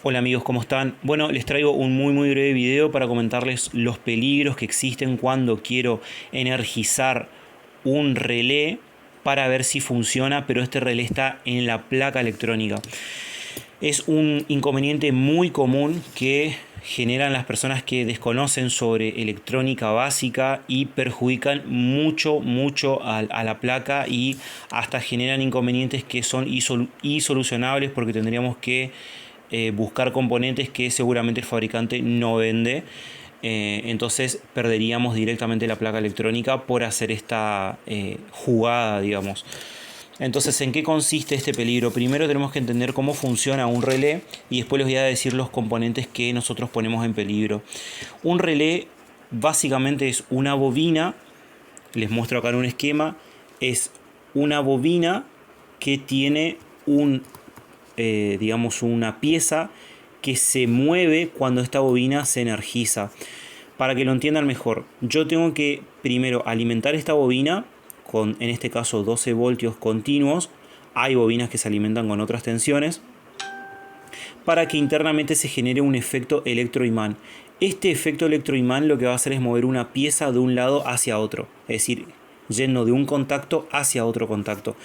Hola amigos, ¿cómo están? Bueno, les traigo un muy breve video para comentarles los peligros que existen cuando quiero energizar un relé para ver si funciona, pero este relé está en la placa electrónica. Es un inconveniente muy común que generan las personas que desconocen sobre electrónica básica y perjudican mucho a la placa y hasta generan inconvenientes que son insolucionables porque tendríamos que buscar componentes que seguramente el fabricante no vende. Entonces perderíamos directamente la placa electrónica por hacer esta jugada, digamos. Entonces, ¿en qué consiste este peligro? Primero tenemos que entender cómo funciona un relé y después les voy a decir los componentes que nosotros ponemos en peligro. Un relé básicamente es una bobina, les muestro acá en un esquema, es una bobina que tiene digamos una pieza que se mueve cuando esta bobina se energiza. Para que lo entiendan mejor, yo tengo que primero alimentar esta bobina con, en este caso, 12 voltios continuos. Hay bobinas que se alimentan con otras tensiones para que internamente se genere un efecto electroimán. Este efecto electroimán lo que va a hacer es mover una pieza de un lado hacia otro, es decir, yendo de un contacto hacia otro contacto.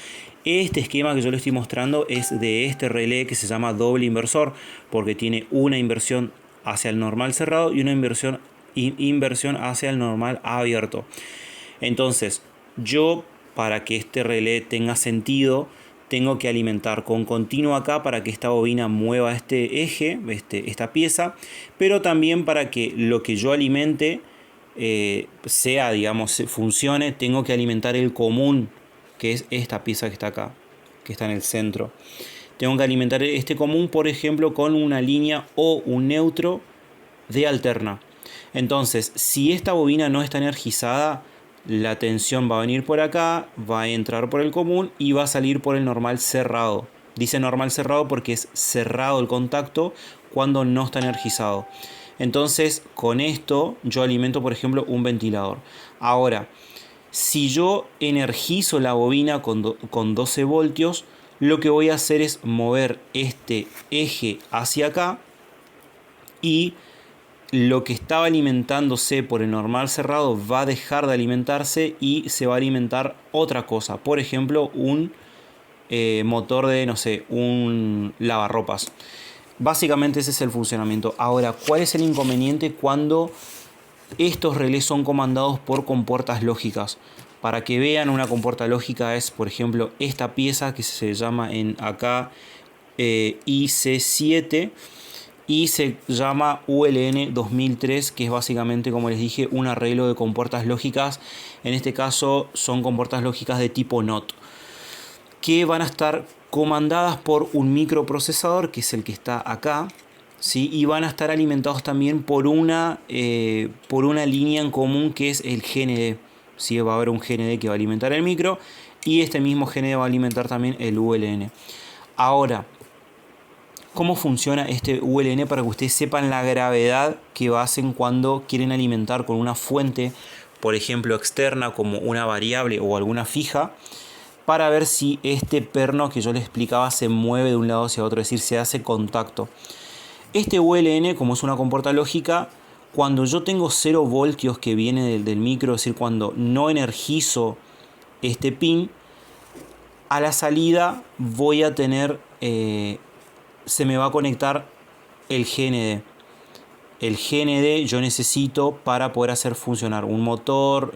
Este esquema que yo les estoy mostrando es de este relé que se llama doble inversor, porque tiene una inversión hacia el normal cerrado y una inversión hacia el normal abierto. Entonces, yo, para que este relé tenga sentido, tengo que alimentar con continuo acá para que esta bobina mueva este eje, esta pieza, pero también para que lo que yo alimente sea, digamos, funcione, tengo que alimentar el común, que es esta pieza que está acá, que está en el centro. Tengo que alimentar este común, por ejemplo, con una línea o un neutro de alterna. Entonces, si esta bobina no está energizada, la tensión va a venir por acá, va a entrar por el común y va a salir por el normal cerrado. Dice normal cerrado porque es cerrado el contacto cuando no está energizado. Entonces, con esto yo alimento, por ejemplo, un ventilador. Ahora, si yo energizo la bobina con 12 voltios, lo que voy a hacer es mover este eje hacia acá y lo que estaba alimentándose por el normal cerrado va a dejar de alimentarse y se va a alimentar otra cosa. Por ejemplo, un motor de, no sé, un lavarropas. Básicamente ese es el funcionamiento. Ahora, ¿cuál es el inconveniente cuando estos relés son comandados por compuertas lógicas? Para que vean, una compuerta lógica es, por ejemplo, esta pieza que se llama en acá IC7 y se llama ULN 2003, que es básicamente, como les dije, un arreglo de compuertas lógicas. En este caso son compuertas lógicas de tipo NOT, que van a estar comandadas por un microprocesador, que es el que está acá, ¿sí? Y van a estar alimentados también por una línea en común que es el GND. ¿Sí? Va a haber un GND que va a alimentar el micro y este mismo GND va a alimentar también el ULN. Ahora, ¿cómo funciona este ULN para que ustedes sepan la gravedad que hacen cuando quieren alimentar con una fuente, por ejemplo, externa como una variable o alguna fija, para ver si este perno que yo les explicaba se mueve de un lado hacia otro, es decir, se hace contacto? Este ULN, como es una compuerta lógica, cuando yo tengo 0 voltios que viene del micro, es decir, cuando no energizo este pin, a la salida voy a tener se me va a conectar el GND. El GND yo necesito para poder hacer funcionar un motor,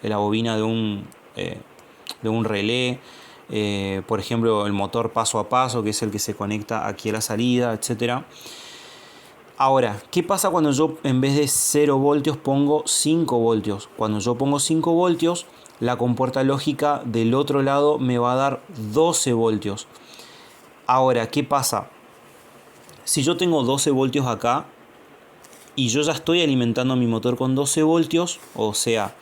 la bobina de un relé, por ejemplo el motor paso a paso, que es el que se conecta aquí a la salida, etc. Ahora, ¿qué pasa cuando yo en vez de 0 voltios pongo 5 voltios? Cuando yo pongo 5 voltios, la compuerta lógica del otro lado me va a dar 12 voltios. Ahora, ¿qué pasa? Si yo tengo 12 voltios acá y yo ya estoy alimentando mi motor con 12 voltios, o sea,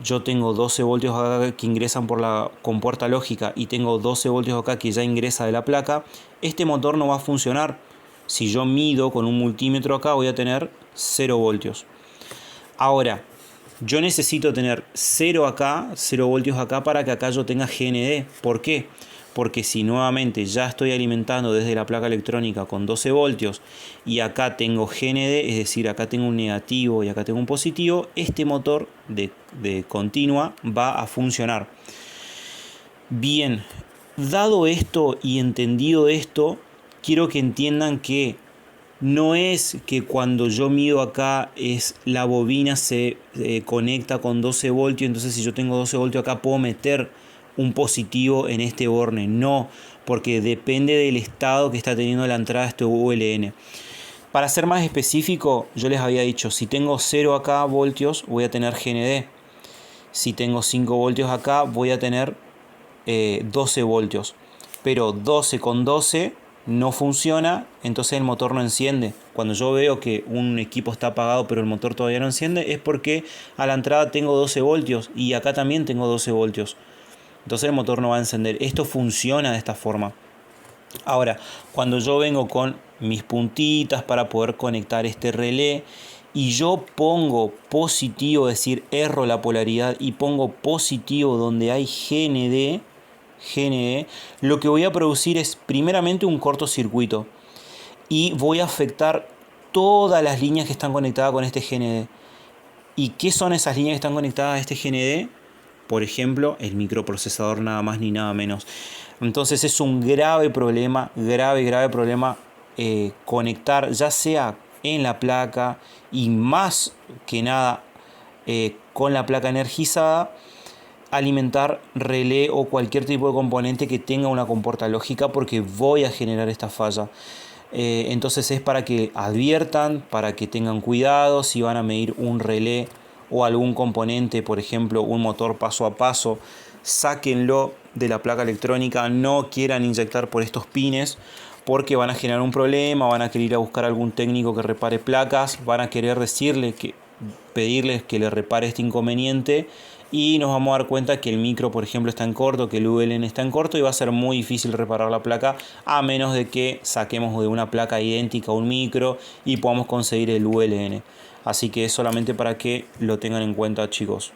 yo tengo 12 voltios acá que ingresan por la compuerta lógica y tengo 12 voltios acá que ya ingresa de la placa, este motor no va a funcionar. Si yo mido con un multímetro acá voy a tener 0 voltios. Ahora, yo necesito tener 0 acá, 0 voltios acá para que acá yo tenga GND. ¿Por qué? porque si nuevamente ya estoy alimentando desde la placa electrónica con 12 voltios y acá tengo GND, es decir, acá tengo un negativo y acá tengo un positivo, este motor de continua va a funcionar. Bien, dado esto y entendido esto, quiero que entiendan que no es que cuando yo mido acá la bobina se conecta con 12 voltios, entonces si yo tengo 12 voltios acá puedo meter un positivo en este borne. No, porque depende del estado que está teniendo la entrada de este ULN. Para ser más específico, yo les había dicho, si tengo 0 acá voltios voy a tener GND. Si tengo 5 voltios acá voy a tener 12 voltios. Pero 12 con 12 no funciona, entonces el motor no enciende. Cuando yo veo que un equipo está apagado pero el motor todavía no enciende, es porque a la entrada tengo 12 voltios y acá también tengo 12 voltios. Entonces el motor no va a encender. Esto funciona de esta forma. Ahora, cuando yo vengo con mis puntitas para poder conectar este relé y yo pongo positivo, es decir, erro la polaridad y pongo positivo donde hay GND, lo que voy a producir es primeramente un cortocircuito y voy a afectar todas las líneas que están conectadas con este GND. ¿Y qué son esas líneas que están conectadas a este GND? Por ejemplo, el microprocesador, nada más ni nada menos. Entonces es un grave problema, grave problema conectar ya sea en la placa y más que nada con la placa energizada, alimentar relé o cualquier tipo de componente que tenga una compuerta lógica, porque voy a generar esta falla. Entonces es para que adviertan, para que tengan cuidado si van a medir un relé o algún componente, por ejemplo un motor paso a paso, sáquenlo de la placa electrónica, no quieran inyectar por estos pines porque van a generar un problema, van a querer ir a buscar a algún técnico que repare placas, van a querer pedirles que le repare este inconveniente y nos vamos a dar cuenta que el micro, por ejemplo, está en corto, que el ULN está en corto y va a ser muy difícil reparar la placa a menos de que saquemos de una placa idéntica un micro y podamos conseguir el ULN. Así que es solamente para que lo tengan en cuenta, chicos.